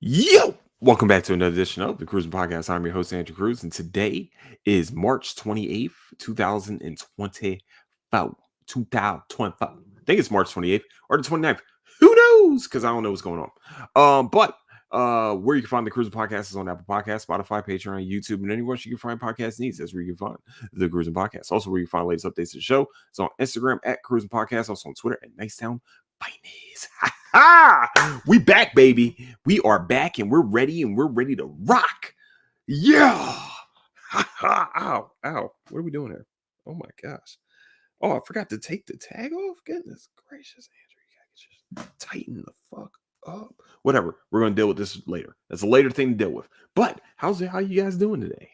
Yo, welcome back to another edition of the Cruising Podcast. I'm your host, Andrew Cruz, and today is March 28th, 2024. 2024. I think it's March 28th or the 29th. Who knows? Because I don't know what's going on. But where you can find the Cruising Podcast is on Apple Podcasts, Spotify, Patreon, YouTube, and anywhere you can find podcast needs. That's where you can find the Cruising Podcast. Also, where you can find latest updates to the show. It's on Instagram at Cruising Podcast, also on Twitter at Nicetown Finance. We back, baby. We are back and we're ready to rock. Yeah. Ow, ow. What are we doing here? Oh my gosh. Oh, I forgot to take the tag off. Goodness gracious, Andrew. You gotta just tighten the fuck up. Whatever. We're gonna deal with this later. That's a later thing to deal with. But how you guys doing today?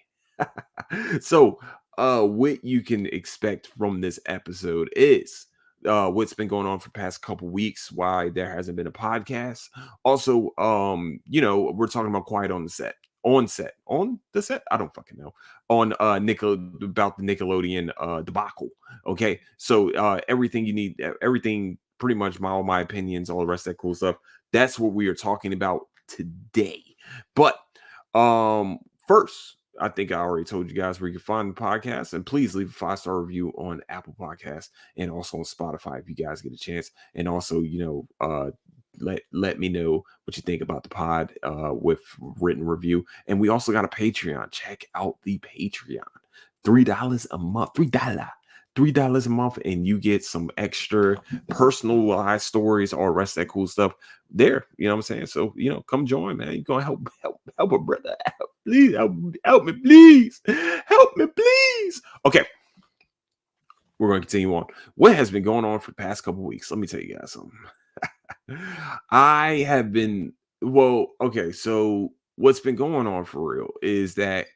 So what you can expect from this episode is what's been going on for past couple weeks, why there hasn't been a podcast. Also, we're talking about Quiet on the Set. On the set, I don't fucking know. On about the Nickelodeon debacle. Okay, so everything you need, everything pretty much all my opinions, all the rest of that cool stuff. That's what we are talking about today. But first, I think I already told you guys where you can find the podcast, and please leave a 5-star review on Apple Podcasts and also on Spotify if you guys get a chance. And also, let me know what you think about the pod with written review. And we also got a Patreon. Check out the Patreon. $3 a month. $3 a month, and you get some extra personalized stories, all the rest of that cool stuff there. You know what I'm saying? So, come join, man. You're gonna help a brother out. Please help me, please. Help me, please. Okay. We're going to continue on. What has been going on for the past couple weeks? Let me tell you guys something. I have been okay. So what's been going on for real is that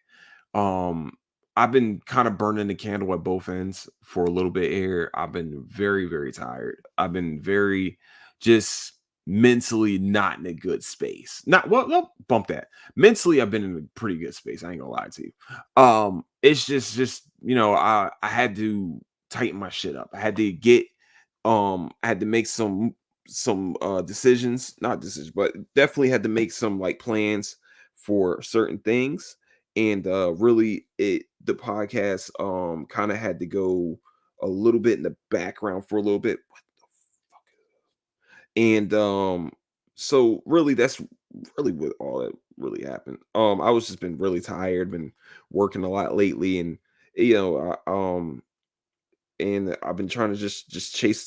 um I've been kind of burning the candle at both ends for a little bit here. I've been very, very tired. I've been very just mentally not in a good space. Not well, no, bump that. Mentally, I've been in a pretty good space. I ain't gonna lie to you. It's just I had to tighten my shit up. I had to make some decisions, not decisions, but definitely had to make some like plans for certain things. And really the podcast kind of had to go a little bit in the background for a little bit. What the fuck and so really that's really what all that really happened. I was just been really tired, been working a lot lately, and you know and I've been trying to just chase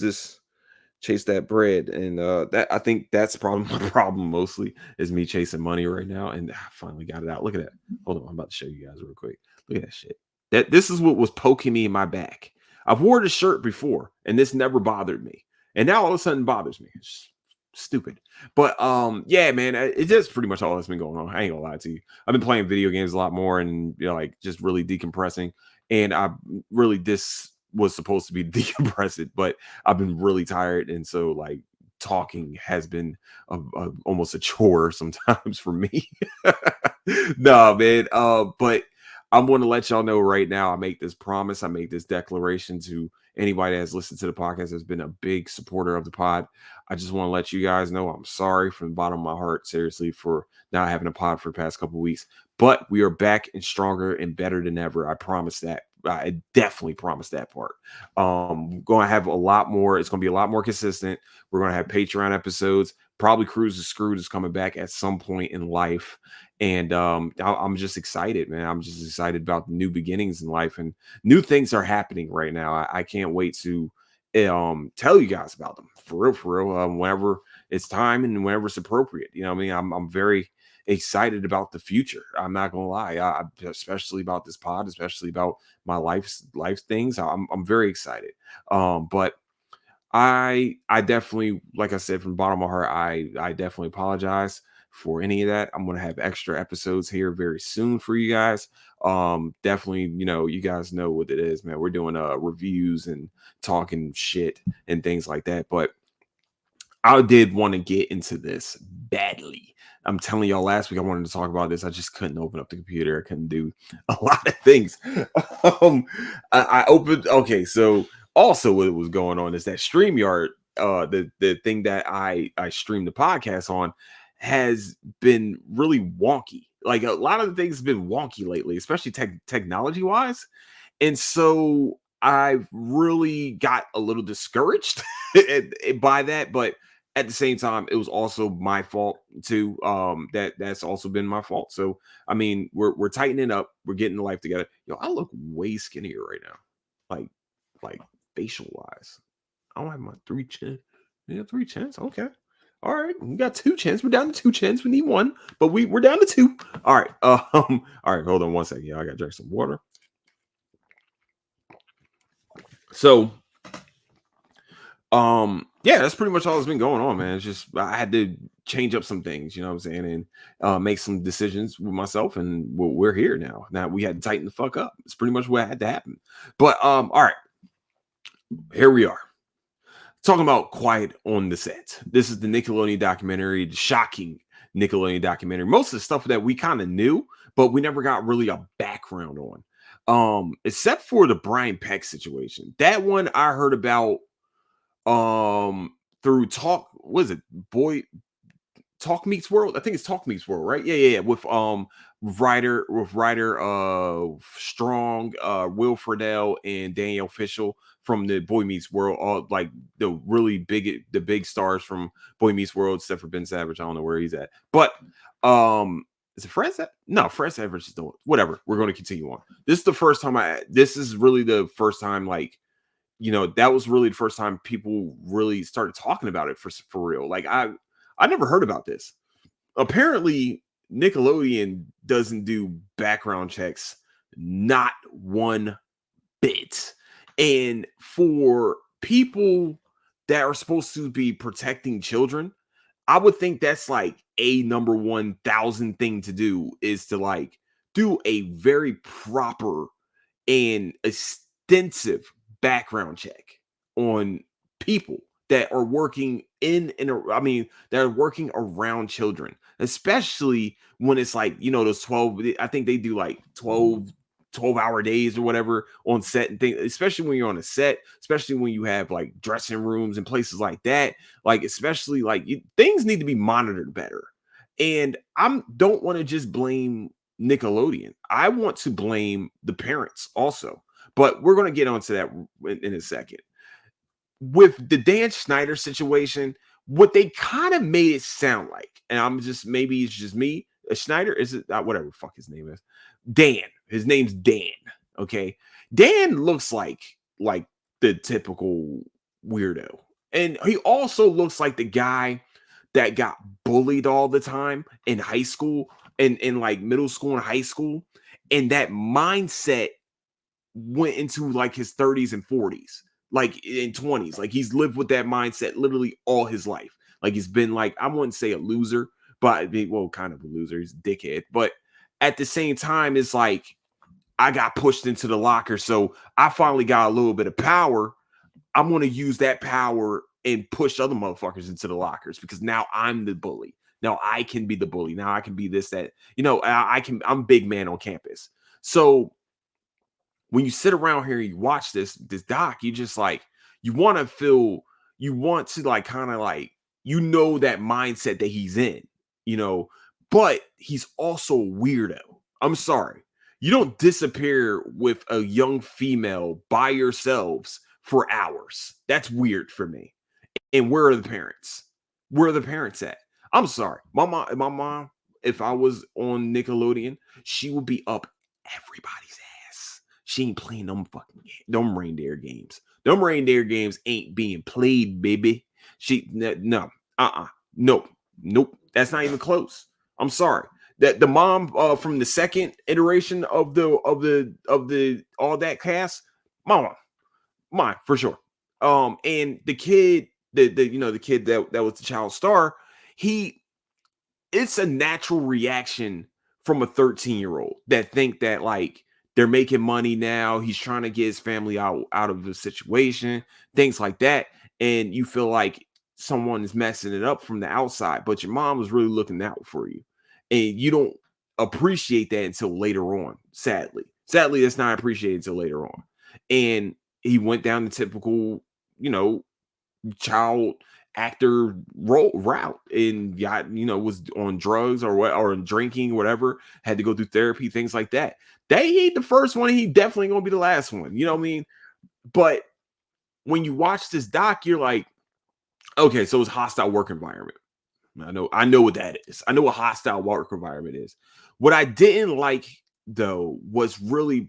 that bread. And that I think that's probably my problem mostly is me chasing money right now. And I finally got it out. Look at that. Hold on, I'm about to show you guys real quick. Look at that shit. This is what was poking me in my back. I've worn this shirt before and this never bothered me, and now all of a sudden bothers me. It's stupid. But yeah, man, it's just pretty much all that's been going on. I ain't gonna lie to you. I've been playing video games a lot more, and like just really decompressing. And I really this was supposed to be decompressing, but I've been really tired, and so like talking has been almost a chore sometimes for me. No, man. But I'm going to let y'all know right now. I make this promise. I make this declaration to anybody that has listened to the podcast, has been a big supporter of the pod. I just want to let you guys know I'm sorry from the bottom of my heart, seriously, for not having a pod for the past couple weeks. But we are back and stronger and better than ever. I promise that. I definitely promise that part. Going to have a lot more. It's going to be a lot more consistent. We're going to have Patreon episodes. Probably Cruise is Screwed is coming back at some point in life. And I'm just excited, man. I'm just excited about the new beginnings in life, and new things are happening right now. I can't wait to tell you guys about them for real. Whenever it's time and whenever it's appropriate. You know what I mean? I'm very excited about the future. I'm not gonna lie. Especially about this pod, especially about my life things. I'm very excited. But I definitely, like I said, from the bottom of my heart, I definitely apologize for any of that. I'm gonna have extra episodes here very soon for you guys. Definitely, you guys know what it is, man. We're doing reviews and talking shit and things like that. But I did want to get into this badly. I'm telling y'all, last week I wanted to talk about this. I just couldn't open up the computer. I couldn't do a lot of things. um, I opened. Okay, so also what was going on is that StreamYard, the thing that I stream the podcast on, has been really wonky. Like a lot of the things have been wonky lately, especially technology wise. And so I've really got a little discouraged by that, but at the same time, it was also my fault too. That's also been my fault. So I mean, we're tightening up, we're getting the life together. Yo, I look way skinnier right now, like like facial wise. I don't have my three chin. Yeah, three chins. Okay. All right. We got two chins. We're down to two chins. We need one, but we're down to two. All right. All right. Hold on one second. Yeah, I gotta drink some water. So, yeah, that's pretty much all that's been going on, man. It's just I had to change up some things, you know what I'm saying, and make some decisions with myself, and we're here now. Now we had to tighten the fuck up. It's pretty much what had to happen. But all right, here we are. Talking about Quiet on the Set. This is the Nickelodeon documentary, the shocking Nickelodeon documentary. Most of the stuff that we kind of knew, but we never got really a background on. Except for the Brian Peck situation. That one I heard about through Talk, was it Boy Talk Meets World? I think it's Talk Meets World, right? Yeah. With writer Strong, Will Friedle, and Danielle Fishel from the Boy Meets World, all like the big stars from Boy Meets World, except for Ben Savage. I don't know where he's at. But is it Fred? No, Fred Savage is the whatever. We're going to continue on. This is really the first time, like, that was really the first time people really started talking about it for real. Like I never heard about this. Apparently, Nickelodeon doesn't do background checks, not one bit. And for people that are supposed to be protecting children, I would think that's like a number 1,000 thing to do, is to like do a very proper and extensive background check on people that are working I mean, that are working around children, especially when it's like, those 12, I think they do like 12-hour days or whatever on set and things, especially when you're on a set, especially when you have like dressing rooms and places like that. Like, especially like things need to be monitored better. And I don't want to just blame Nickelodeon. I want to blame the parents also, but we're going to get onto that in a second. With the Dan Schneider situation, what they kind of made it sound like, and I'm just, maybe it's just me. Schneider, is it whatever the fuck his name is? Dan. His name's Dan. Okay, Dan looks like the typical weirdo, and he also looks like the guy that got bullied all the time in high school and in like middle school and high school, and that mindset went into like his 30s and 40s, like in 20s. Like he's lived with that mindset literally all his life. Like he's been like, I wouldn't say a loser, but well, kind of a loser. He's a dickhead. But at the same time, it's like I got pushed into the locker. So I finally got a little bit of power. I'm going to use that power and push other motherfuckers into the lockers, because now I'm the bully. Now I can be the bully. Now I can be this, that, I'm big man on campus. So when you sit around here and you watch this doc, you just like, you want to feel, you want to like kind of like, that mindset that he's in, you know, but he's also a weirdo. I'm sorry. You don't disappear with a young female by yourselves for hours. That's weird for me. And where are the parents? Where are the parents at? I'm sorry. My mom, if I was on Nickelodeon, she would be up everybody's ass. She ain't playing them fucking them reindeer games. Them reindeer games ain't being played, baby. No, nope, nope. That's not even close. I'm sorry. That the mom from the second iteration of the all that cast, mama, mine for sure. And the kid, the kid that was the child star, he it's a natural reaction from a 13-year-old that think that like they're making money now. He's trying to get his family out of the situation, things like that. And you feel like someone is messing it up from the outside, but your mom was really looking out for you. And you don't appreciate that until later on, sadly. Sadly, that's not appreciated until later on. And he went down the typical, you know, child actor role route and got, was on drugs or what, or drinking, whatever, had to go through therapy, things like that. He ain't the first one. He definitely gonna be the last one. You know what I mean? But when you watch this doc, you're like, okay, so it's hostile work environment. I know what that is. I know what hostile work environment is. What I didn't like though was really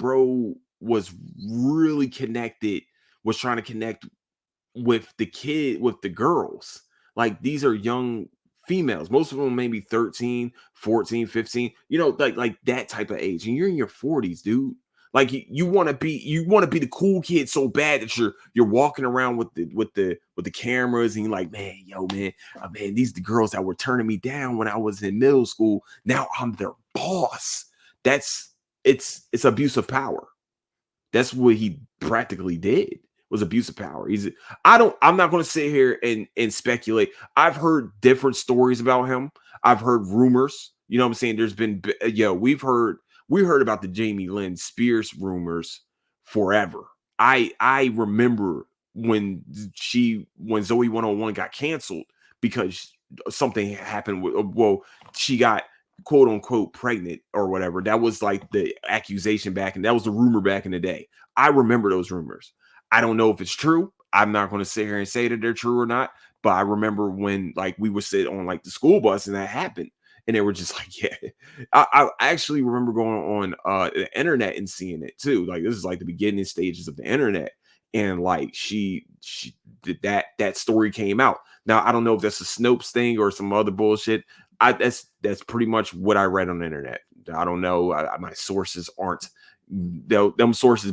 connected, was trying to connect with the girls. Like these are young females. Most of them maybe 13, 14, 15, like that type of age. And you're in your 40s, dude. Like you want to be the cool kid so bad that you're walking around with the cameras and you're like, man, yo, man, these the girls that were turning me down when I was in middle school. Now I'm their boss. That's it's abuse of power. That's what he practically did, was abuse of power. I'm not going to sit here and speculate. I've heard different stories about him. I've heard rumors. You know what I'm saying? There's been we heard about the Jamie Lynn Spears rumors forever. I remember when Zoe 101 got canceled because something happened with, well, she got quote unquote pregnant or whatever. That was like the accusation back, and that was the rumor back in the day. I remember those rumors. I don't know if it's true. I'm not going to sit here and say that they're true or not, but I remember when like we would sit on like the school bus and that happened. And they were just like, yeah. I actually remember going on the internet and seeing it too. Like this is like the beginning stages of the internet. And like she did that story came out. Now I don't know if that's a Snopes thing or some other bullshit. That's pretty much what I read on the internet. I don't know. My sources aren't them sources,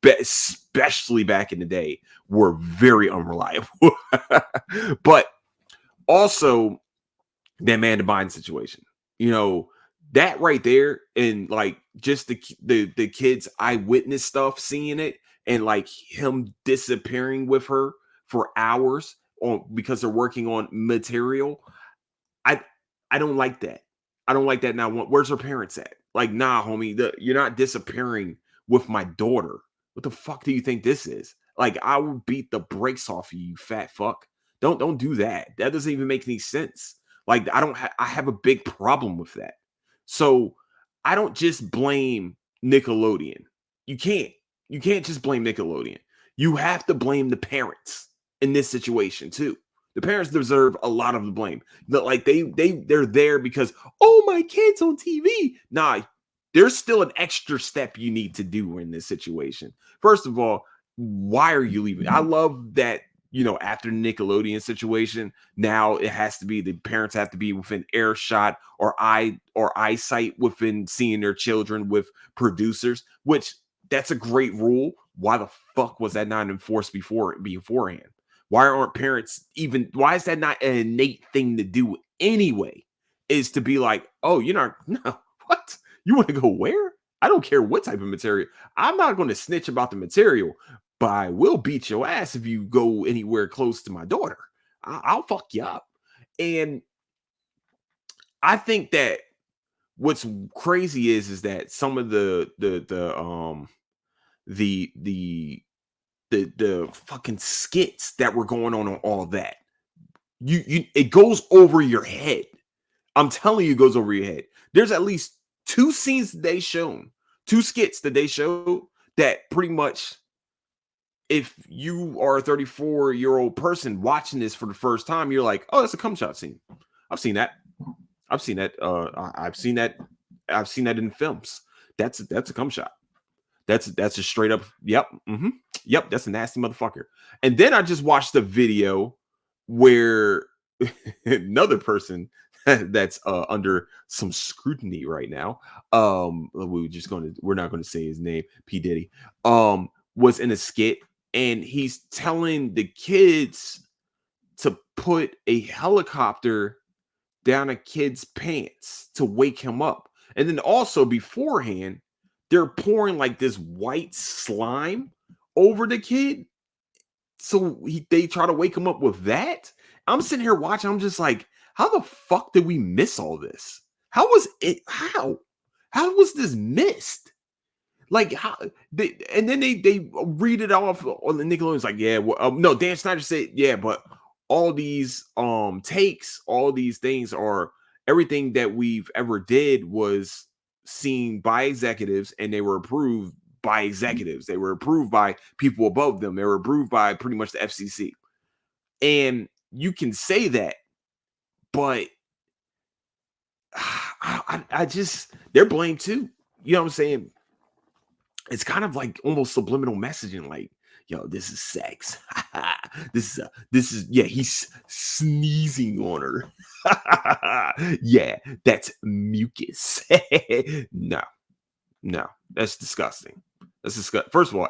especially back in the day, were very unreliable. But also that Amanda Bynes situation, that right there, and like just the kids eyewitness stuff, seeing it, and like him disappearing with her for hours on because they're working on material. I I don't like that. I don't like that. Now, where's her parents at? Like, nah, homie, you're not disappearing with my daughter. What the fuck do you think this is? Like, I will beat the brakes off of you, fat fuck. Don't do that. That doesn't even make any sense. Like, I have a big problem with that. So I don't just blame Nickelodeon. You can't. You can't just blame Nickelodeon. You have to blame the parents in this situation too. The parents deserve a lot of the blame. Like they're there because, oh, my kid's on TV. Nah, there's still an extra step you need to do in this situation. First of all, why are you leaving? I love that, after the Nickelodeon situation, now it has to be the parents have to be within earshot or eyesight within seeing their children with producers, which that's a great rule. Why the fuck was that not enforced beforehand? Why is that not an innate thing to do anyway? Is to be like, oh, you're not, no, what? You want to go where? I don't care what type of material. I'm not going to snitch about the material, but I will beat your ass if you go anywhere close to my daughter. I'll fuck you up. And I think that what's crazy is that some of the the fucking skits that were going on all that, it goes over your head. I'm telling you, it goes over your head. There's at least two scenes that they shown, two skits that they showed that pretty much, if you are a 34-year-old person watching this for the first time, you're like, oh, that's a cum shot scene. I've seen that. I've seen that. I've seen that. I've seen that in films. That's a cum shot. That's a straight up. Yep. Yep. That's a nasty motherfucker. And then I just watched a video where another person that's under some scrutiny right now. We're not going to say his name. P Diddy was in a skit, and he's telling the kids to put a helicopter down a kid's pants to wake him up. And then also beforehand, they're pouring like this white slime over the kid. So they try to wake him up with that. I'm sitting here watching. I'm just like, how the fuck did we miss all this? How was it? How was this missed? Like how and then they read it off on the Nickelodeon's like, yeah, well, no, Dan Snyder said, yeah, but all these takes, all these things are everything that we've ever did was seen by executives and they were approved by executives. They were approved by people above them. They were approved by pretty much the FCC. And you can say that, but I just they're blamed too. You know what I'm saying? It's kind of like almost subliminal messaging, like, yo, this is sex. This is yeah, he's sneezing on her. Yeah, that's mucus. No, no, that's disgusting. That's disgusting. First of all,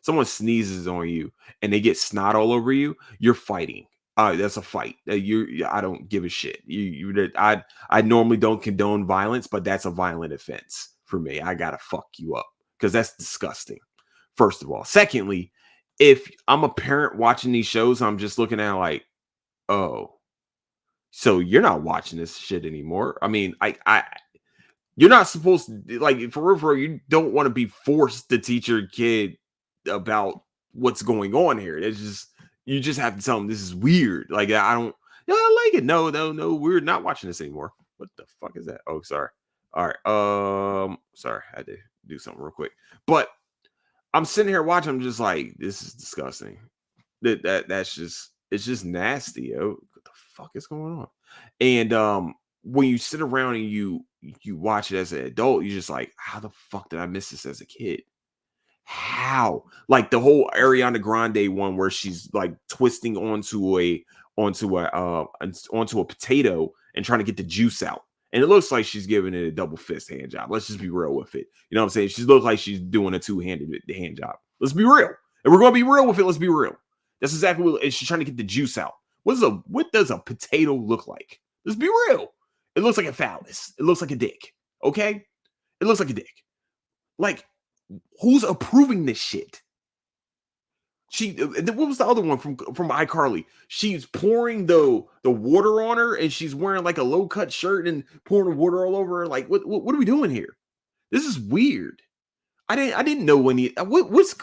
someone sneezes on you and they get snot all over you, you're fighting. That's a fight. I don't give a shit. I normally don't condone violence, but that's a violent offense for me. I gotta fuck you up because that's disgusting. First of all, secondly, if I'm a parent watching these shows, I'm just looking at it like, oh, so you're not watching this shit anymore. I mean, I you're not supposed to like for real, you don't want to be forced to teach your kid about what's going on here. It's just you just have to tell them this is weird. Like I don't yeah, I like it. No, no, no, we're not watching this anymore. What the fuck is that? Oh, sorry. All right. Sorry, I had to do something real quick. But I'm sitting here watching, I'm just like, this is disgusting. That's just it's just nasty, yo. What the fuck is going on? And when you sit around and you watch it as an adult, you're just like, how the fuck did I miss this as a kid? How? Like the whole Ariana Grande one where she's like twisting onto a potato and trying to get the juice out. And it looks like she's giving it a double fist hand job. Let's just be real with it. You know what I'm saying? She looks like she's doing a two-handed hand job. Let's be real. And we're gonna be real with it. Let's be real. That's exactly what and she's trying to get the juice out. What does a potato look like? Let's be real. It looks like a phallus. It looks like a dick. Okay? It looks like a dick. Like, who's approving this shit? What was the other one from iCarly? She's pouring the water on her, and she's wearing like a low cut shirt and pouring water all over her. Like, what are we doing here? This is weird. I didn't know when what's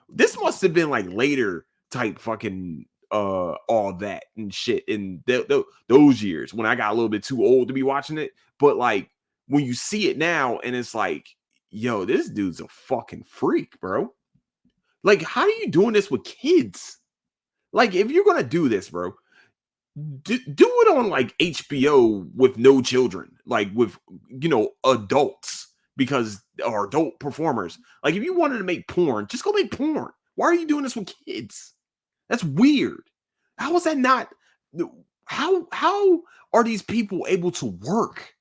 this must have been like later type fucking all that and shit in those years when I got a little bit too old to be watching it. But like when you see it now, and it's like, yo, this dude's a fucking freak, bro. Like, how are you doing this with kids? Like, if you're gonna do this, bro, do it on like HBO with no children, like with adults because or adult performers. Like, if you wanted to make porn, just go make porn. Why are you doing this with kids? That's weird. How is that not? How are these people able to work?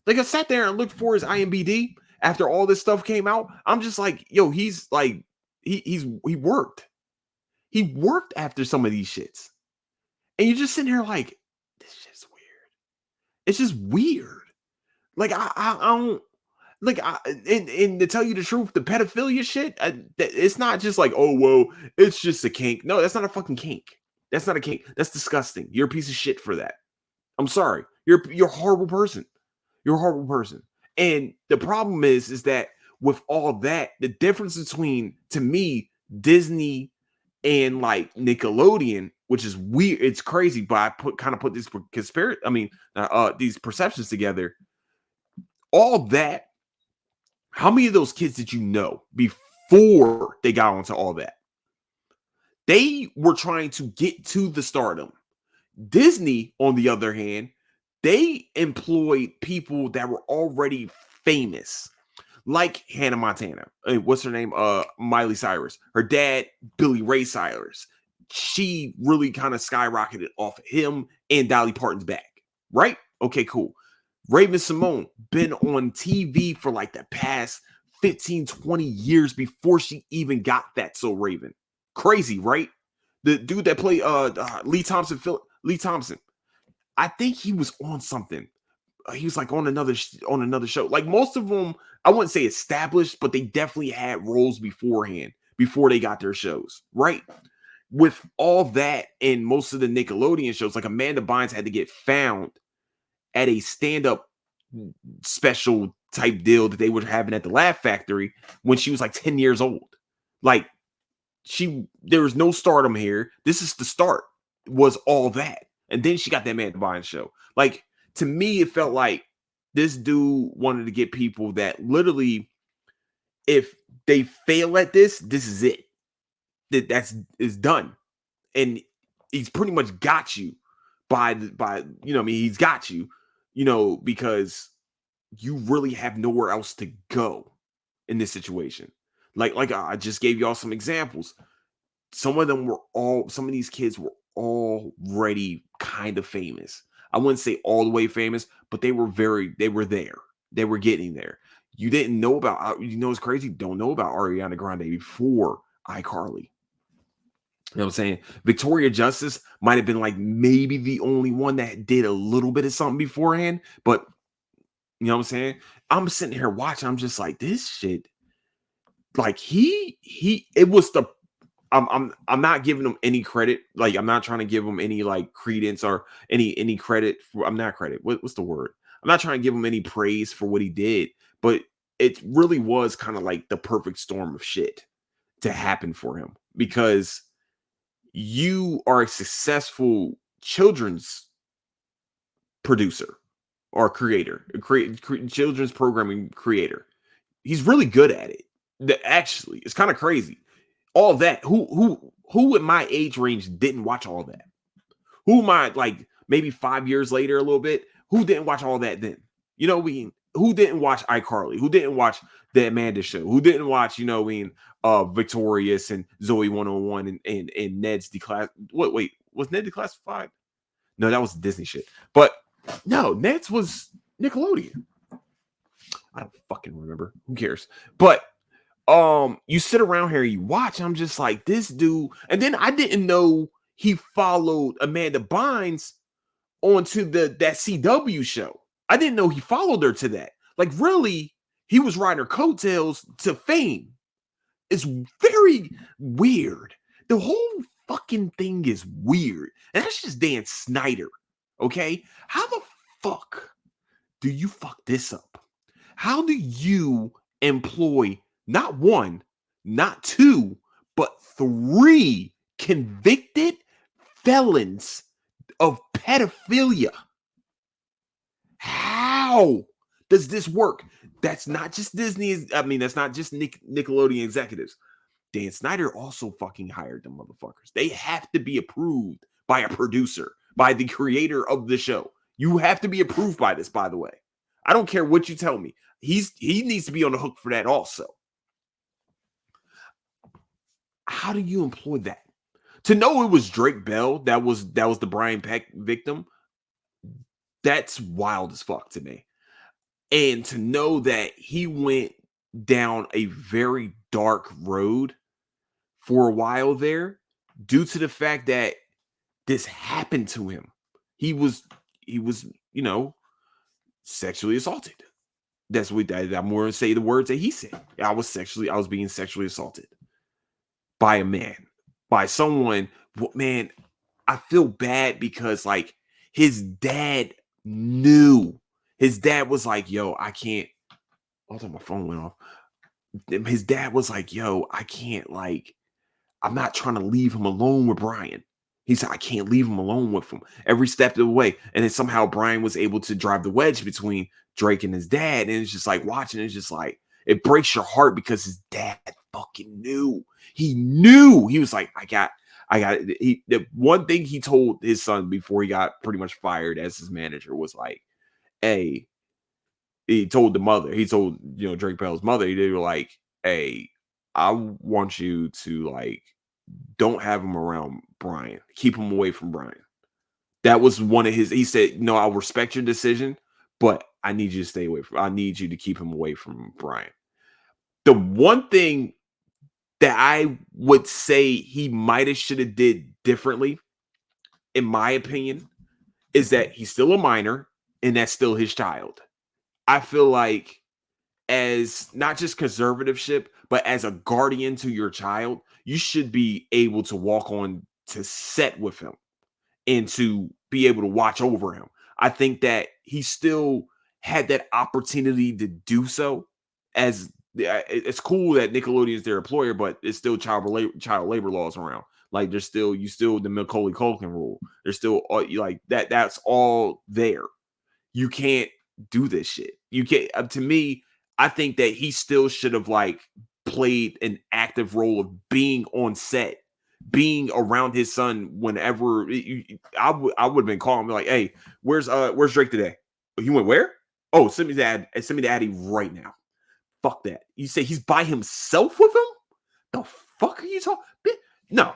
Like I sat there and looked for his IMBD after all this stuff came out. I'm just like, yo, he's like, he worked. He worked after some of these shits. And you're just sitting here like, this shit's weird. It's just weird. Like I don't like and to tell you the truth, the pedophilia shit, it's not just like, oh well, it's just a kink. No, that's not a fucking kink. That's not a kink. That's disgusting. You're a piece of shit for that. I'm sorry. You're a horrible person. You're a horrible person. And the problem is that with all that, the difference between, to me, Disney and like Nickelodeon, which is weird, it's crazy, but I put these these perceptions together. All that, how many of those kids did you know before they got onto all that? They were trying to get to the stardom. Disney, on the other hand, they employed people that were already famous, like Hannah Montana. What's her name? Miley Cyrus. Her dad, Billy Ray Cyrus. She really kind of skyrocketed off of him and Dolly Parton's back, right? Okay, cool. Raven Simone been on TV for like the past 15, 20 years before she even got that So Raven. Crazy, right? The dude that played Lee Thompson. I think he was on something. He was like on another show. Like most of them, I wouldn't say established, but they definitely had roles beforehand before they got their shows, right? With all that and most of the Nickelodeon shows, like Amanda Bynes had to get found at a stand-up special type deal that they were having at the Laugh Factory when she was like 10 years old. Like there was no stardom here. This is the start. was all that. And then she got that Amanda Bynes show. Like, to me, it felt like this dude wanted to get people that literally, if they fail at this, this is it. That's is done. And he's pretty much got you by what I mean, he's got you, because you really have nowhere else to go in this situation. Like I just gave y'all some examples. Some of these kids were already kind of famous. I wouldn't say all the way famous, but they were there. They were getting there. You didn't know about, it's crazy. Don't know about Ariana Grande before iCarly. You know what I'm saying? Victoria Justice might have been like maybe the only one that did a little bit of something beforehand, but you know what I'm saying? I'm sitting here watching, I'm just like, this shit, like it was the I'm not giving him any credit. Like, I'm not trying to give him any like credence or any credit for, I'm not credit. What's the word? I'm not trying to give him any praise for what he did, but it really was kind of like the perfect storm of shit to happen for him, because you are a successful children's producer or creator, children's programming creator. He's really good at it. Actually, it's kind of crazy. All that. Who in my age range didn't watch all that? Who am I, like, maybe 5 years later, a little bit? Who didn't watch all that then? Who didn't watch iCarly? Who didn't watch the Amanda Show? Who didn't watch, Victorious and Zoe 101 and Ned's Declass? Wait, was Ned Declassified? No, that was Disney shit. But no, Ned's was Nickelodeon. I don't fucking remember. Who cares? But you sit around here, you watch. I'm just like, this dude. And then I didn't know he followed Amanda Bynes onto that CW show. I didn't know he followed her to that. Like, really, he was riding her coattails to fame. It's very weird. The whole fucking thing is weird. And that's just Dan Snyder. Okay? How the fuck do you fuck this up? How do you employ not one, not two, but three convicted felons of pedophilia? How does this work? That's not just Disney. I mean, that's not just Nickelodeon executives. Dan Snyder also fucking hired them motherfuckers. They have to be approved by a producer, by the creator of the show. You have to be approved by this, by the way. I don't care what you tell me. He needs to be on the hook for that also. How do you employ that? To know it was Drake Bell that was the Brian Peck victim, that's wild as fuck to me. And to know that he went down a very dark road for a while there, due to the fact that this happened to him. He was, sexually assaulted. That's what I'm going to say the words that he said. I was being sexually assaulted by a man, by someone. Man, I feel bad because, like, his dad knew. His dad was like, yo, I can't. Hold on, my phone went off. His dad was like, yo, I can't, like, I'm not trying to leave him alone with Brian. He said, I can't leave him alone with him every step of the way. And then somehow Brian was able to drive the wedge between Drake and his dad. And it's just like watching, it's just like, it breaks your heart because his dad fucking knew. He knew. He was like, I got it. The one thing he told his son before he got pretty much fired as his manager was like, hey, he told Drake Bell's mother, they were like, hey, I want you to, like, don't have him around Brian. Keep him away from Brian. That was one of his. He said, no, I'll respect your decision, but I need you to stay away from. I need you to keep him away from Brian. The one thing that I would say he might have should have did differently, in my opinion, is that he's still a minor and that's still his child. I feel like, as not just conservativeship, but as a guardian to your child, you should be able to walk on to set with him and to be able to watch over him. I think that he still had that opportunity to do so. As it's cool that Nickelodeon is their employer, but it's still child labor laws around. Like there's still you still the Macaulay Culkin rule. There's still like that. That's all there. You can't do this shit. You can't. To me, I think that he still should have like played an active role of being on set, being around his son whenever. I would have been calling him like, "Hey, where's Drake today? Oh, he went where? Oh, send me the Addy right now. Fuck that. You say he's by himself with him? The fuck are you talking? No,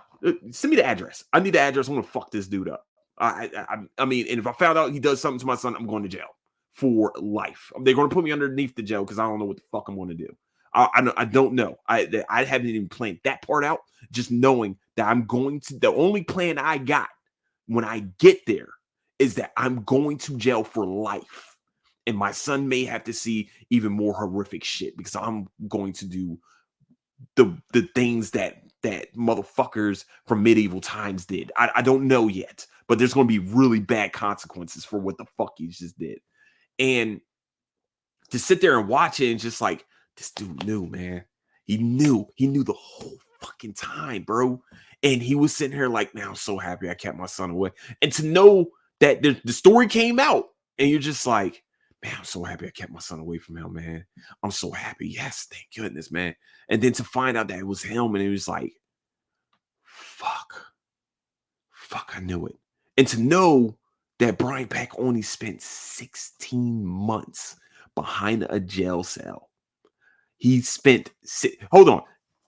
send me the address. I need the address. I'm gonna fuck this dude up. I mean, and if I found out he does something to my son, I'm going to jail for life. They're going to put me underneath the jail because I don't know what the fuck I'm going to do. I don't know. I haven't even planned that part out. Just knowing that I'm going to. The only plan I got when I get there is that I'm going to jail for life, and my son may have to see even more horrific shit because I'm going to do the things that motherfuckers from medieval times did. I don't know yet, but there's going to be really bad consequences for what the fuck he just did. And to sit there and watch it and just like this dude knew, man. He knew the whole fucking time, bro. And he was sitting here like, man, I'm so happy I kept my son away. And to know that the story came out, and you're just like, man, I'm so happy I kept my son away from him, man. I'm so happy. Yes, thank goodness, man. And then to find out that it was him, and it was like, fuck, I knew it. And to know that Brian Peck only spent 16 months behind a jail cell. He spent, hold on,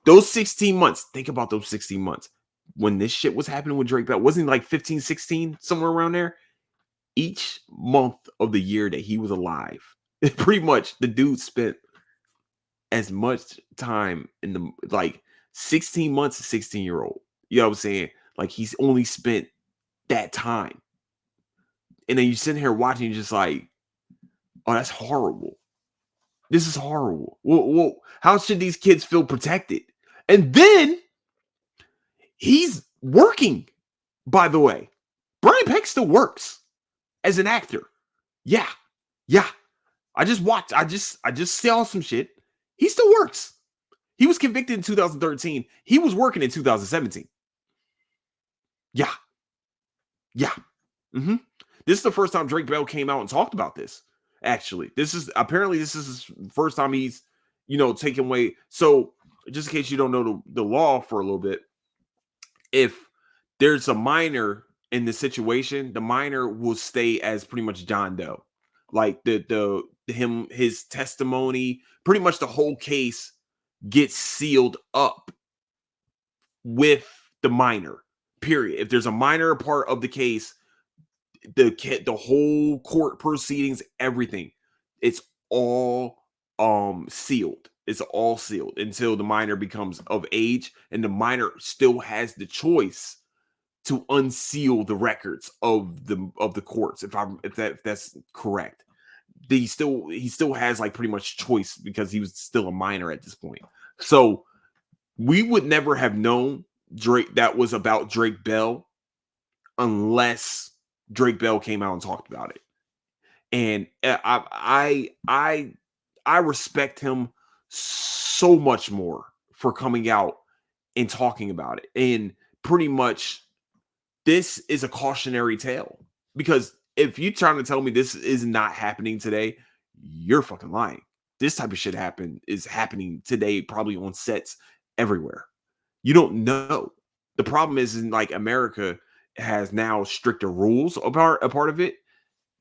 those 16 months, think about those 16 months. When this shit was happening with Drake Bell, wasn't it like 15, 16, somewhere around there? Each month of the year that he was alive, pretty much the dude spent as much time in the, like 16 months, a 16-year-old. You know what I'm saying? Like he's only spent that time. And then you sitting here watching, you're just like, oh, that's horrible. This is horrible. Well, how should these kids feel protected? And then he's working, by the way. Brian Peck still works as an actor. Yeah. Yeah. I just watched, I just saw some shit. He still works. He was convicted in 2013. He was working in 2017. Yeah. Yeah. Mm-hmm. This is the first time Drake Bell came out and talked about this. Actually, this is his first time he's, taking away. So, just in case you don't know the law for a little bit, if there's a minor in the situation, the minor will stay as pretty much John Doe. Like his testimony, pretty much the whole case gets sealed up with the minor. Period. If there's a minor part of the case, the whole court proceedings, everything, it's all sealed. It's all sealed until the minor becomes of age, and the minor still has the choice to unseal the records of the courts. If that's correct, he still has like pretty much choice because he was still a minor at this point. So we would never have known Drake that was about Drake Bell unless Drake Bell came out and talked about it. And I respect him so much more for coming out and talking about it. And pretty much this is a cautionary tale, because if you're trying to tell me this is not happening today, you're fucking lying. This type of shit is happening today, probably on sets everywhere. You don't know. The problem is in like America has now stricter rules about a part of it,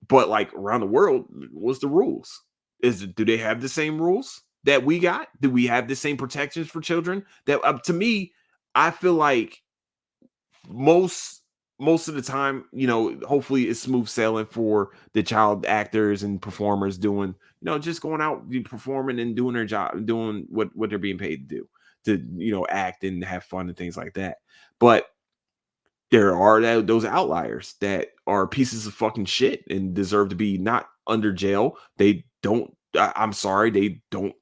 but like around the world, what's the rules? Do they have the same rules that we got? Do we have the same protections for children? That to me, I feel like most most of the time, hopefully it's smooth sailing for the child actors and performers doing, just going out, performing and doing their job, doing what they're being paid to do, to act and have fun and things like that. But there are those outliers that are pieces of fucking shit and deserve to be not under jail. They don't. I'm sorry, they don't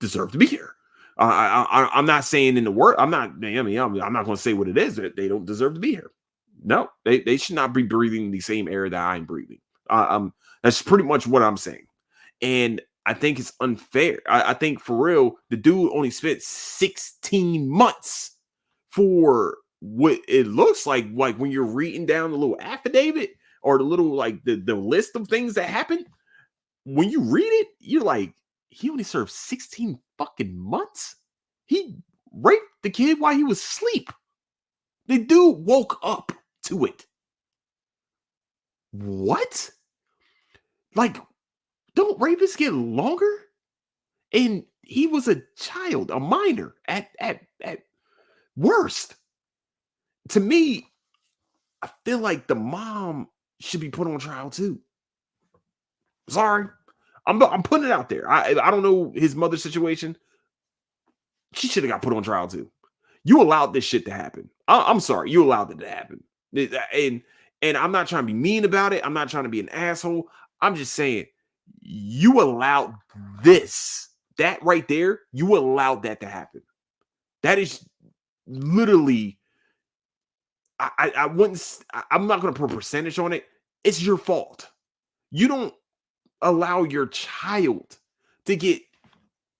deserve to be here. I'm not saying in the word. I'm not. I mean, I'm not going to say what it is that they don't deserve to be here. No, they should not be breathing the same air that I'm breathing. That's pretty much what I'm saying. And I think it's unfair. I think for real, the dude only spent 16 months for what it looks like when you're reading down the little affidavit or the little like the list of things that happened, when you read it, you're like, he only served 16 fucking months. He raped the kid while he was asleep. The dude woke up to it. What? Like, don't rapists get longer? And he was a child, a minor at worst. To me, I feel like the mom should be put on trial too. Sorry. I'm putting it out there. I don't know his mother's situation. She should have got put on trial too. You allowed this shit to happen. I'm sorry, you allowed it to happen. And I'm not trying to be mean about it. I'm not trying to be an asshole. I'm just saying you allowed this. That right there, you allowed that to happen. That is literally I wouldn't I'm not going to put a percentage on it. It's your fault. You don't allow your child to get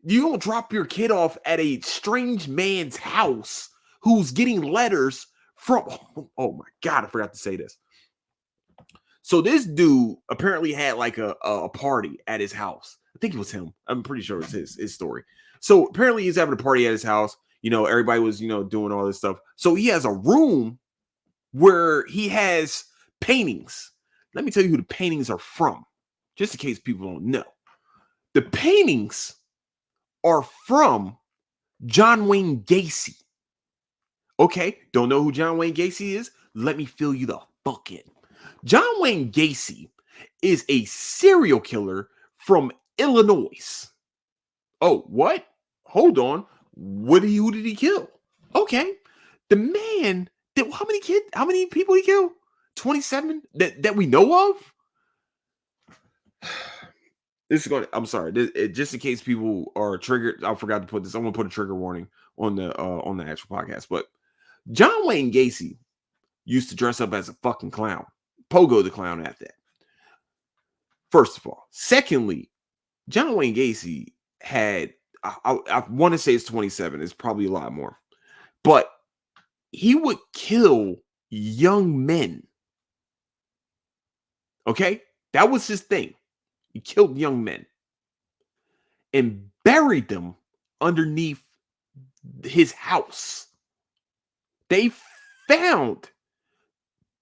you don't drop your kid off at a strange man's house who's getting letters from oh my god, I forgot to say this. So this dude apparently had like a party at his house. I think it was him. I'm pretty sure it's his story. So apparently he's having a party at his house. Everybody was, doing all this stuff. So he has a room where he has paintings. Let me tell you who the paintings are from, just in case people don't know. The paintings are from John Wayne Gacy. Okay, don't know who John Wayne Gacy is? Let me fill you the fuck in. John Wayne Gacy is a serial killer from Illinois. Oh, what? Hold on. Who did he kill? Okay. The man how many people he killed? 27 that we know of? I'm sorry. Just in case people are triggered, I forgot to put this. I'm gonna put a trigger warning on the actual podcast. But John Wayne Gacy used to dress up as a fucking clown. Pogo the clown at that. First of all. Secondly, John Wayne Gacy had, I want to say it's 27. It's probably a lot more. But he would kill young men. Okay? That was his thing. He killed young men and buried them underneath his house. They found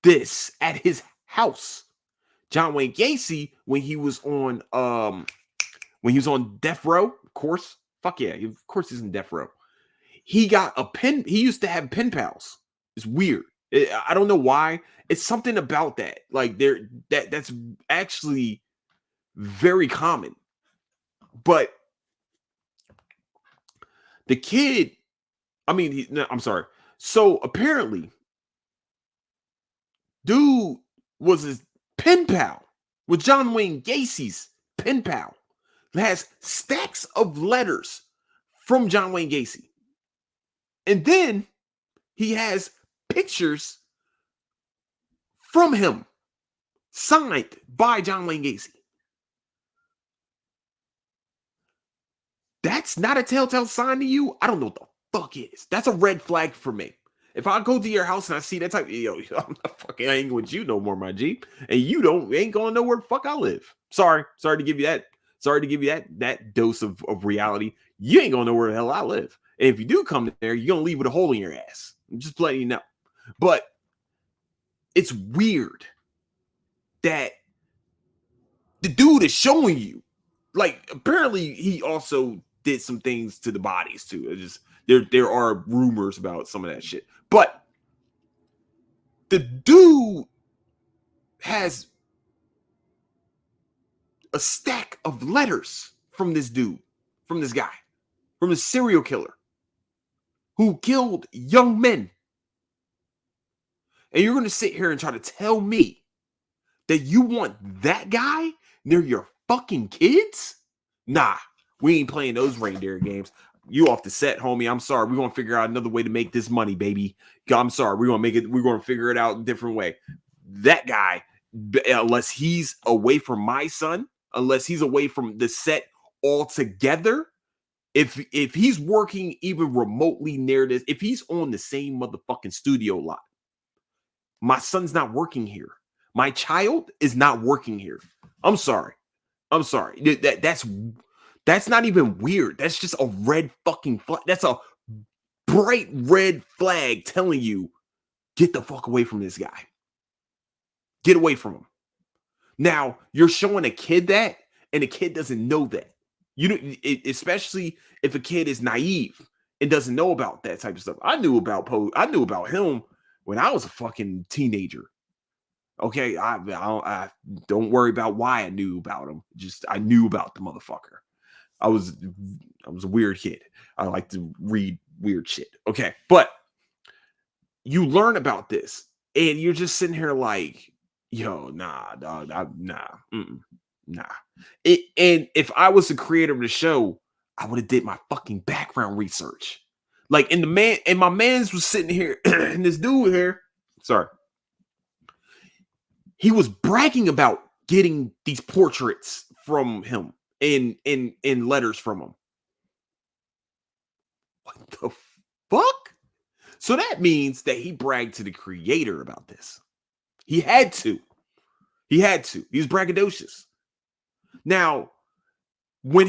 this at his house. John Wayne Gacy, when he was on death row, of course, fuck yeah, of course he's in death row. He got a pen. He used to have pen pals. It's weird. I don't know why. It's something about that. Like that's actually very common. But the kid, I'm sorry. So apparently, dude was his pen pal with John Wayne Gacy's pen pal. Has stacks of letters from John Wayne Gacy. And then he has pictures from him signed by John Wayne Gacy. That's not a telltale sign to you? I don't know what the fuck is. That's a red flag for me. If I go to your house and I see that type of, I'm not fucking hanging with you no more, my G. And you ain't gonna know where the fuck I live. Sorry to give you that. Sorry to give you that dose of reality. You ain't gonna know where the hell I live. And if you do come there, you're gonna leave with a hole in your ass. I'm just letting you know. But it's weird that the dude is showing you. Like, apparently he also did some things to the bodies too. It just there are rumors about some of that shit. But the dude has a stack of letters from this dude, from this guy, from the serial killer who killed young men. And you're going to sit here and try to tell me that you want that guy near your fucking kids? Nah, we ain't playing those reindeer games. You off the set, homie. I'm sorry. We're going to figure out another way to make this money, baby. I'm sorry. We're going to figure it out a different way. That guy, unless he's away from my son, unless he's away from the set altogether, If he's working even remotely near this, if he's on the same motherfucking studio lot, my son's not working here. My child is not working here. I'm sorry. I'm sorry. That's not even weird. That's just a red fucking flag. That's a bright red flag telling you, get the fuck away from this guy. Get away from him. Now, you're showing a kid that, and the kid doesn't know that. You know, especially if a kid is naive and doesn't know about that type of stuff. I knew about I knew about him when I was a fucking teenager. Okay, I don't worry about why I knew about him. Just I knew about the motherfucker. I was I was a weird kid. I like to read weird shit. Okay, but you learn about this, and you're just sitting here like, yo, nah, dog, nah. And if I was the creator of the show, I would have did my fucking background research. Like, and the man, and my man's was sitting here, and this dude here, sorry, he was bragging about getting these portraits from him in letters from him. What the fuck? So that means that he bragged to the creator about this. He had to. He had to. He was braggadocious. Now, when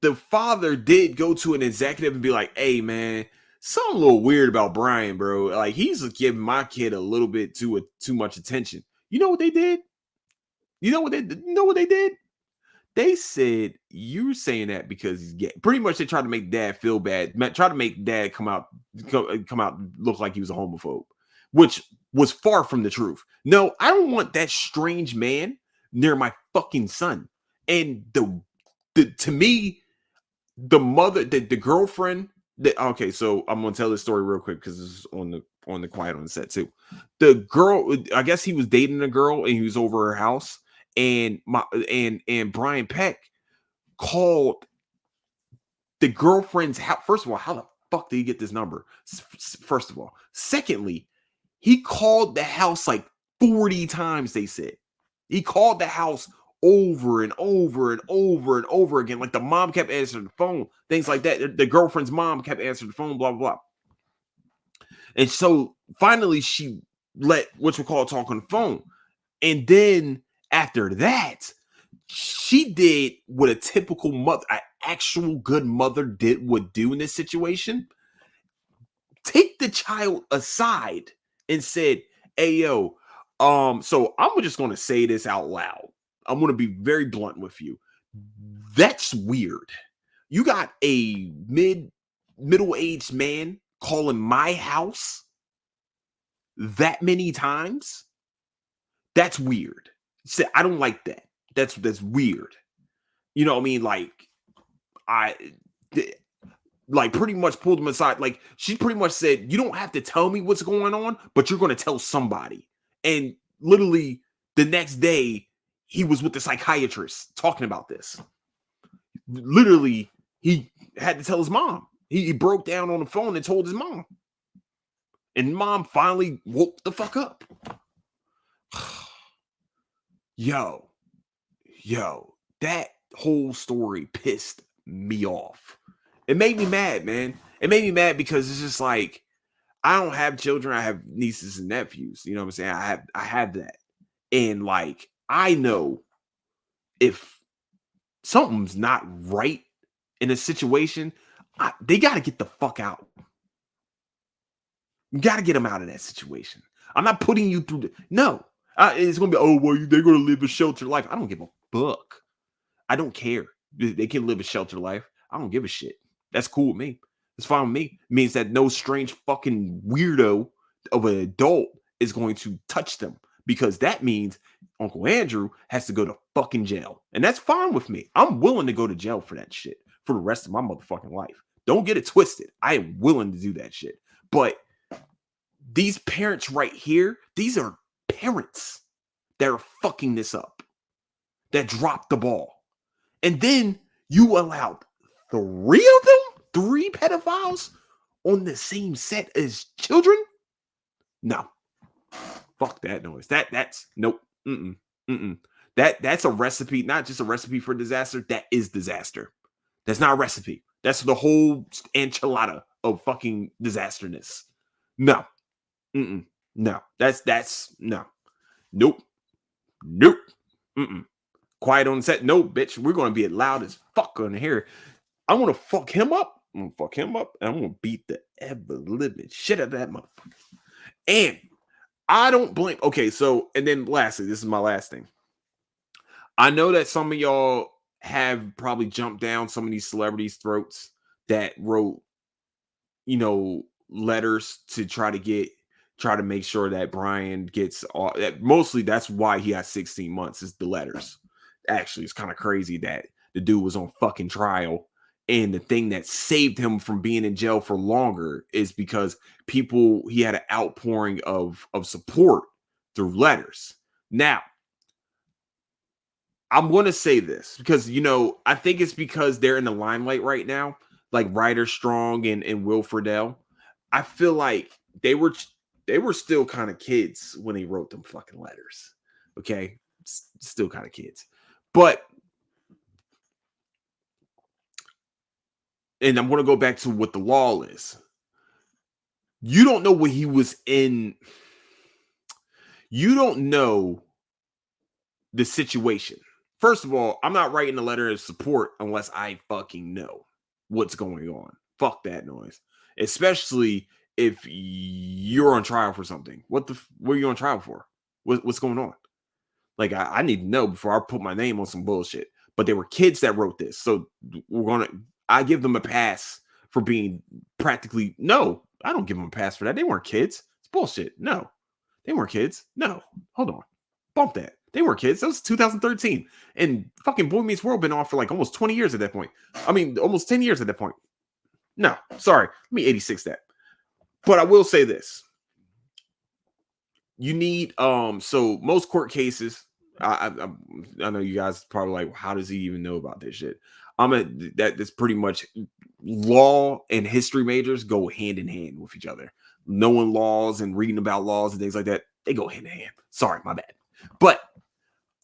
the father did go to an executive and be like, hey, man, something a little weird about Brian, bro. Like, he's giving my kid a little bit too much attention. You know what they did? You know what they did? They said you're saying that because he's gay. Pretty much, they tried to make dad feel bad. Try to make dad come out look like he was a homophobe, which was far from the truth. No, I don't want that strange man near my fucking son. And to me, the mother, the girlfriend. Okay, so I'm gonna tell this story real quick because this is on the quiet on the set too. The girl, I guess he was dating a girl and he was over her house, and and Brian Peck called the girlfriend's house. First of all, how the fuck did he get this number? First of all, secondly, he called the house like 40 times. They said he called the house over and over and over and over again. Like the mom kept answering the phone, things like that. The girlfriend's mom kept answering the phone, blah, blah, blah. And so finally she let what we call talk on the phone. And then after that, she did what a typical mother, an actual good mother would do in this situation. Take the child aside and said, hey, yo, so I'm just going to say this out loud. I'm going to be very blunt with you. That's weird. You got a middle-aged man calling my house that many times. That's weird. I don't like that. That's weird. You know what I mean? Like pretty much pulled him aside. Like she pretty much said, you don't have to tell me what's going on, but you're going to tell somebody. And literally the next day, he was with the psychiatrist talking about this. Literally, he had to tell his mom. He broke down on the phone and told his mom. And mom finally woke the fuck up. Yo, that whole story pissed me off. It made me mad, man. It made me mad because it's just like, I don't have children. I have nieces and nephews. You know what I'm saying? I have that. And like, I know if something's not right in a situation, they got to get the fuck out. You got to get them out of that situation. I'm not putting you through no. It's going to be, oh, well, they're going to live a sheltered life. I don't give a fuck. I don't care. They can live a sheltered life. I don't give a shit. That's cool with me. It's fine with me. It means that no strange fucking weirdo of an adult is going to touch them, because that means Uncle Andrew has to go to fucking jail. And that's fine with me. I'm willing to go to jail for that shit for the rest of my motherfucking life. Don't get it twisted. I am willing to do that shit. But these parents right here, these are parents that are fucking this up, that dropped the ball. And then you allowed three pedophiles on the same set as children? No. Fuck that noise. That's nope. That's a recipe, not just a recipe for disaster. That is disaster. That's not a recipe. That's the whole enchilada of fucking disasterness. No. Mm-mm. No. That's no. Nope. Nope. Mm-mm. Quiet on set. No, bitch. We're gonna be loud as fuck on here. I'm gonna fuck him up. I'm gonna fuck him up, and I'm gonna beat the ever living shit out of that motherfucker. And I don't blame. Okay, so and then lastly, this is my last thing. I know that some of y'all have probably jumped down some of these celebrities' throats that wrote, letters to try to make sure that Brian gets all that. Mostly that's why he got 16 months is the letters. Actually, it's kind of crazy that the dude was on fucking trial. And the thing that saved him from being in jail for longer is because he had an outpouring of support through letters. Now, I'm going to say this because I think it's because they're in the limelight right now, like Ryder Strong and Will Friedle. I feel like they were still kind of kids when they wrote them fucking letters. Okay, still kind of kids, but and I'm going to go back to what the law is. You don't know what he was in. You don't know the situation. First of all, I'm not writing a letter of support unless I fucking know what's going on. Fuck that noise. Especially if you're on trial for something. What are you on trial for? What's going on? Like I need to know before I put my name on some bullshit. But they were kids that wrote this. So I give them a pass for being practically no, I don't give them a pass for that. They weren't kids. It's bullshit. No. They weren't kids. No. Hold on. Bump that. They weren't kids. That was 2013. And fucking Boy Meets World been on for like almost 20 years at that point. I mean, almost 10 years at that point. No, sorry. Let me 86 that. But I will say this. You need so most court cases, I know you guys probably like, how does he even know about this shit? That's pretty much law and history majors go hand in hand with each other. Knowing laws and reading about laws and things like that, they go hand in hand. Sorry, my bad. But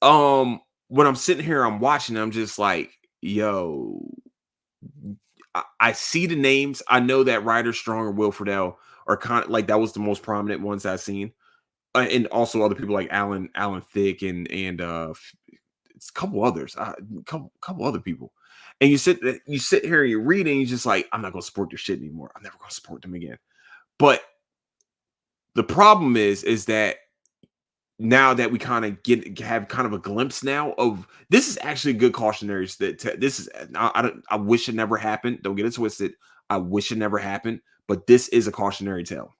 when I'm sitting here, I'm watching, I'm just like, yo, I see the names. I know that Ryder Strong and Will Friedle are kind of like that was the most prominent ones I've seen. And also other people like Alan Thicke and it's a couple others, couple other people. And you sit here and you read and you're just like, I'm not gonna support their shit anymore. I'm never gonna support them again. But the problem is that now that we kind of have kind of a glimpse now of this is actually a good cautionary this is I wish it never happened. Don't get it twisted. I wish it never happened, but this is a cautionary tale.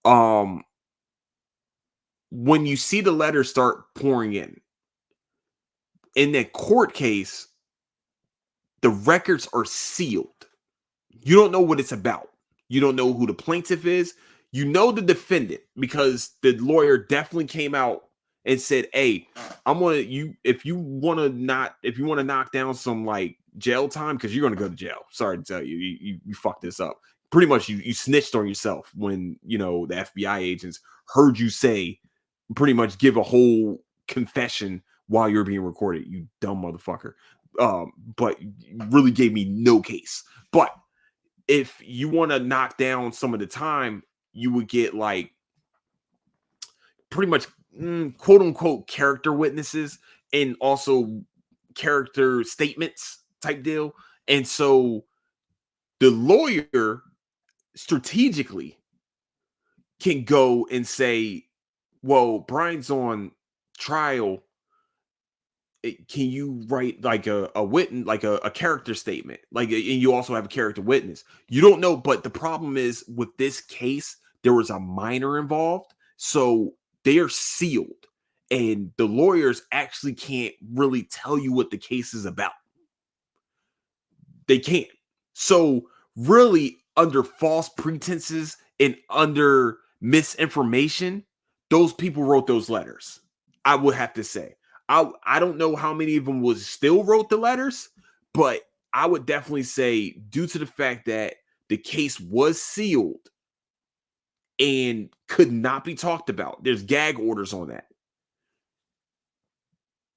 Um when you see the letters start pouring in that court case, the records are sealed. You don't know what it's about. You don't know who the plaintiff is. You know the defendant because the lawyer definitely came out and said, "Hey, I'm gonna you if you want to knock down some like jail time because you're gonna go to jail. Sorry to tell you, you fucked this up. Pretty much, you snitched on yourself when the FBI agents heard you say pretty much give a whole confession while you're being recorded. You dumb motherfucker. But really gave me no case. But if you want to knock down some of the time, you would get like pretty much quote unquote character witnesses and also character statements type deal. And so the lawyer strategically can go and say, well, Brian's on trial. Can you write like a witness, like a character statement, like, and you also have a character witness? You don't know, but the problem is with this case, there was a minor involved, so they are sealed, and the lawyers actually can't really tell you what the case is about. They can't. So really, under false pretenses and under misinformation, those people wrote those letters. I would have to say. I don't know how many of them was still wrote the letters, but I would definitely say due to the fact that the case was sealed and could not be talked about. There's gag orders on that.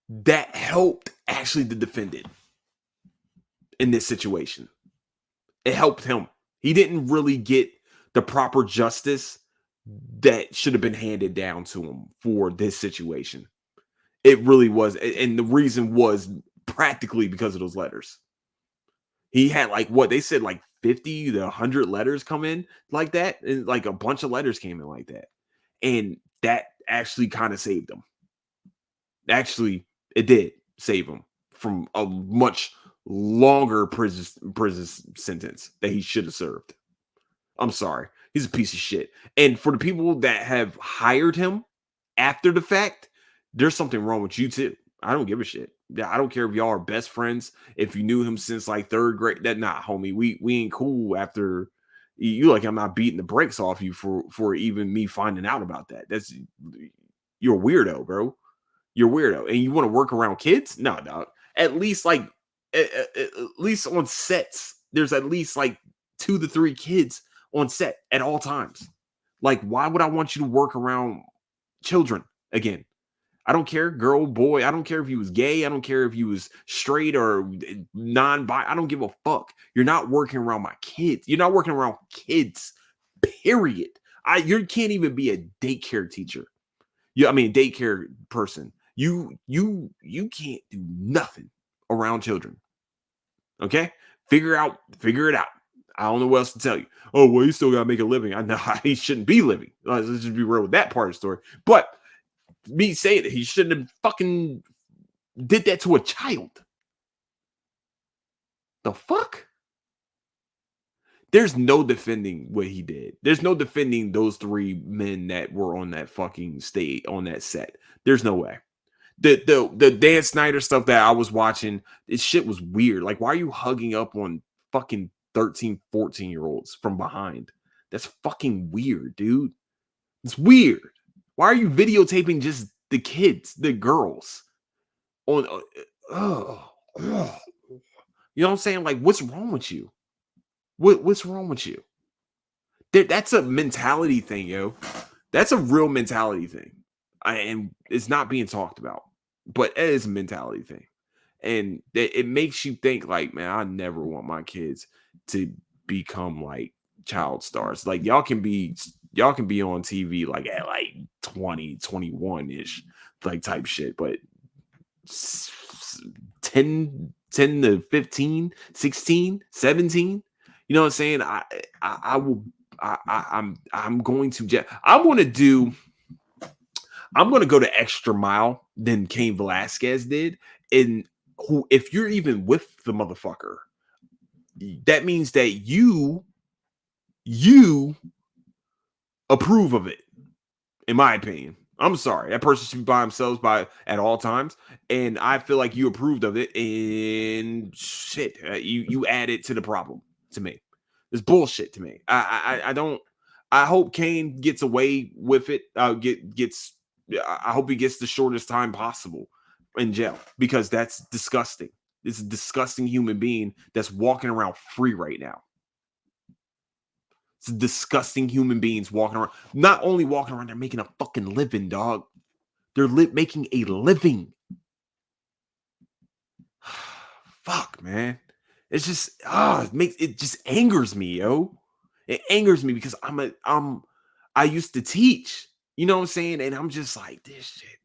That helped actually the defendant. in this situation. It helped him. He didn't really get the proper justice that should have been handed down to him for this situation. It really was. And the reason was practically because of those letters. He had like what they said, like 50 to 100 letters come in like that. And like a bunch of letters came in like that. And that actually kind of saved him. Actually, it did save him from a much longer prison sentence that he should have served. I'm sorry. He's a piece of shit. And for the people that have hired him after the fact, there's something wrong with you too. I don't give a shit. Yeah, I don't care if y'all are best friends. If you knew him since like third grade, that nah, homie. We ain't cool after you. Like I'm not beating the brakes off you for even me finding out about that. That's you're a weirdo, bro. You're a weirdo, and you want to work around kids? No, dog. At least like at least on sets, there's at least like 2 to 3 kids on set at all times. Like, why would I want you to work around children again? I don't care, girl, boy. I don't care if he was gay. I don't care if he was straight or non-bi. I don't give a fuck. You're not working around my kids. You're not working around kids. Period. You can't even be a daycare teacher. I mean, daycare person. You can't do nothing around children. Okay, figure it out. I don't know what else to tell you. Oh well, you still gotta make a living. I know he shouldn't be living. Let's just be real with that part of the story. But me saying that he shouldn't have fucking did that to a child. The fuck? There's no defending what he did. There's no defending those 3 men that were on that fucking state on that set. There's no way. The Dan Snyder stuff that I was watching, this shit was weird. Like, why are you hugging up on fucking 13, 14-year-olds from behind? That's fucking weird, dude. It's weird. Why are you videotaping just the kids, the girls? On you know what I'm saying? Like, what's wrong with you? What's wrong with you? That's a mentality thing, yo. That's a real mentality thing. And it's not being talked about, but it is a mentality thing. And it makes you think like, man, I never want my kids to become like child stars. Like y'all can be on TV like at like 20, 21 ish like type shit, but 10 to 15, 16, 17, you know what I'm saying? I will I'm going to I'm going to go the extra mile than Cain Velasquez did. And who, if you're even with the motherfucker, that means that you approve of it. In my opinion, I'm sorry, that person should be by themselves by at all times, and I feel like you approved of it. And shit, you added to the problem to me. It's bullshit to me. I don't. I hope Kane gets away with it. Gets. I hope he gets the shortest time possible in jail because that's disgusting. It's a disgusting human being that's walking around free right now. It's disgusting human beings walking around. Not only walking around, they're making a fucking living, dog. They're making a living. Fuck, man. It's just it just angers me, yo. It angers me because I used to teach. You know what I'm saying? And I'm just like, this shit.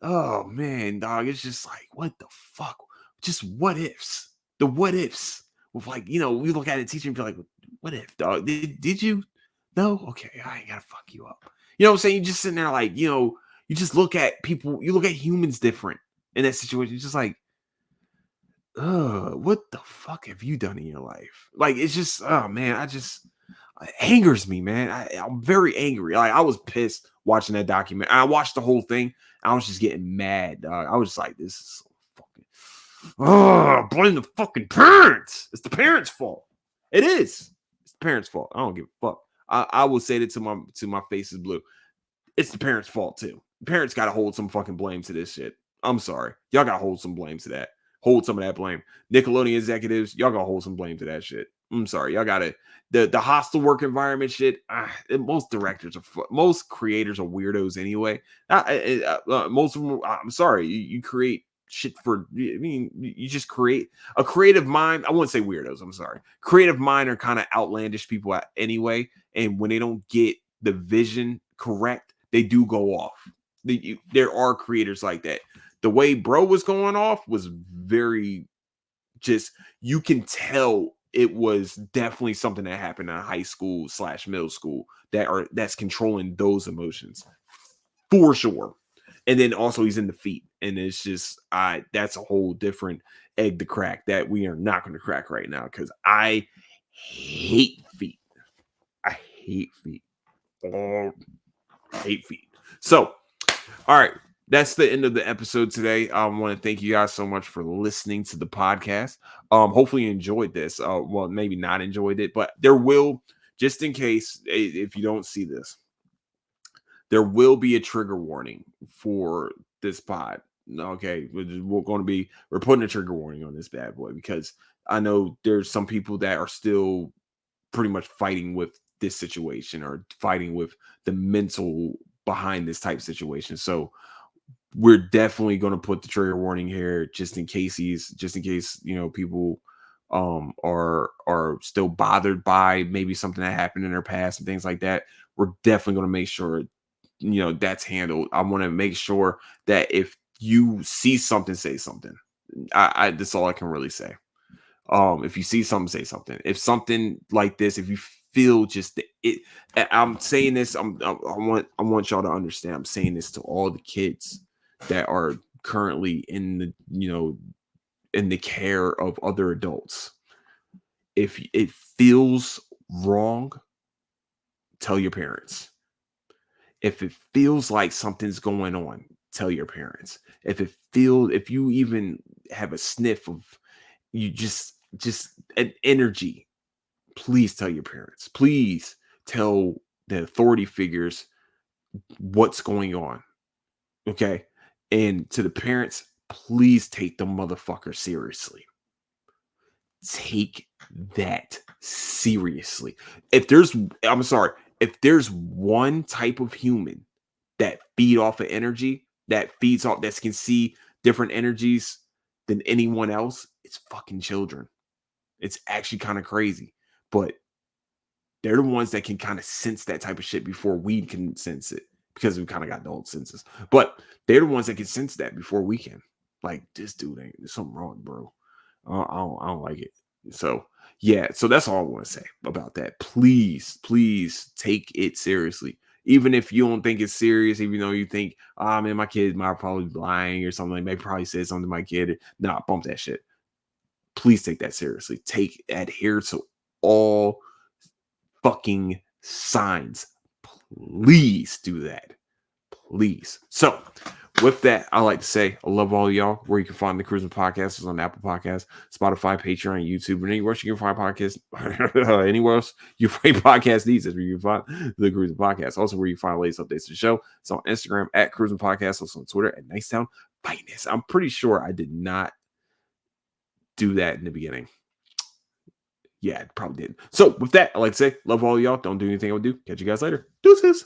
Oh man, dog. It's just like, what the fuck? Just what ifs. The what ifs. With like, we look at a teacher and be like, what if, dog? Did you? No? Okay, I ain't gotta fuck you up. You know what I'm saying? You just sitting there like, you just look at people, you look at humans different in that situation. It's just like, what the fuck have you done in your life? Like, it's just, oh man, it angers me, man. I'm very angry. Like, I was pissed watching that document. I watched the whole thing. I was just getting mad, dog. I was just like, this is so fucking, blame the fucking parents. It's the parents' fault. It is. It's the parents' fault. I don't give a fuck. I will say that to my face is blue. It's the parents' fault too. Parents got to hold some fucking blame to this shit. I'm sorry. Y'all got to hold some blame to that. Hold some of that blame. Nickelodeon executives, y'all got to hold some blame to that shit. I'm sorry. Y'all got to the hostile work environment shit. Most directors most creators are weirdos anyway. Most of them. I'm sorry. You create shit for. I mean, you just create a creative mind. I wouldn't say weirdos. I'm sorry. Creative mind are kind of outlandish people anyway, and when they don't get the vision correct, they do go off. There are creators like that. The way bro was going off was very just you can tell it was definitely something that happened in high school slash middle school that's controlling those emotions for sure. And then also he's in the feet, and it's just I that's a whole different egg to crack that we are not going to crack right now because I hate feet. I hate feet. Oh, I hate feet. So all right. That's the end of the episode today. I want to thank you guys so much for listening to the podcast. Hopefully you enjoyed this. Well, maybe not enjoyed it, but there will, just in case if you don't see this, there will be a trigger warning for this pod. Okay, we're putting a trigger warning on this bad boy because I know there's some people that are still pretty much fighting with this situation or fighting with the mental behind this type of situation. So we're definitely going to put the trigger warning here just in case people are still bothered by maybe something that happened in their past and things like that. We're definitely going to make sure that's handled. I want to make sure that if you see something, say something. I That's all I can really say. If you see something, say something. If something like this, if you feel just I'm saying this, I want y'all to understand. I'm saying this to all the kids that are currently in the in the care of other adults. If it feels wrong, tell your parents. If it feels like something's going on, tell your parents. If you even have a sniff of you just an energy, please tell your parents. Please tell the authority figures what's going on. Okay. And to the parents, please take the motherfucker seriously. Take that seriously. I'm sorry, if there's one type of human that feed off of energy, that feeds off, that can see different energies than anyone else, it's fucking children. It's actually kind of crazy. But they're the ones that can kind of sense that type of shit before we can sense it because we kind of got dull senses. But they're the ones that can sense that before we can. Like this dude ain't there's something wrong, bro. I don't like it. So yeah, so that's all I want to say about that. Please take it seriously. Even if you don't think it's serious, even though you think, oh man, my kid might probably be lying or something, like maybe probably said something to my kid. Nah, bump that shit. Please take that seriously. Adhere to all fucking signs. Please do that. Please. So, with that, I like to say I love all y'all. Where you can find the Cruising Podcast is on Apple Podcasts, Spotify, Patreon, YouTube, and anywhere else you can find podcasts. Anywhere else you find podcast needs is where you can find the Cruising Podcast. Also, where you find latest updates to the show. It's on Instagram at Cruising Podcast. Also on Twitter at Nicetown Finest. I'm pretty sure I did not do that in the beginning. Yeah, it probably did. So with that, I like to say, love all y'all. Don't do anything I would do. Catch you guys later. Deuces.